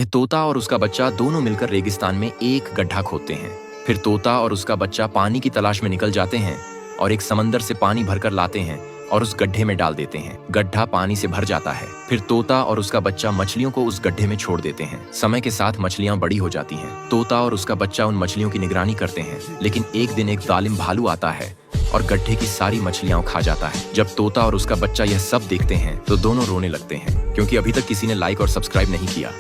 तोता और उसका बच्चा दोनों मिलकर रेगिस्तान में एक गड्ढा खोदते हैं। फिर तोता और उसका बच्चा पानी की तलाश में निकल जाते हैं और एक समंदर से पानी भरकर लाते हैं और उस गड्ढे में डाल देते हैं। गड्ढा पानी से भर जाता है। फिर तोता और उसका बच्चा मछलियों को उस गड्ढे में छोड़ देते हैं। समय के साथ मछलियां बड़ी हो जाती हैं। तोता और उसका बच्चा उन मछलियों की निगरानी करते हैं, लेकिन एक दिन एक जालिम भालू आता है और गड्ढे की सारी मछलियां खा जाता है। जब तोता और उसका बच्चा यह सब देखते हैं तो दोनों रोने लगते हैं, क्योंकि अभी तक किसी ने लाइक और सब्सक्राइब नहीं किया।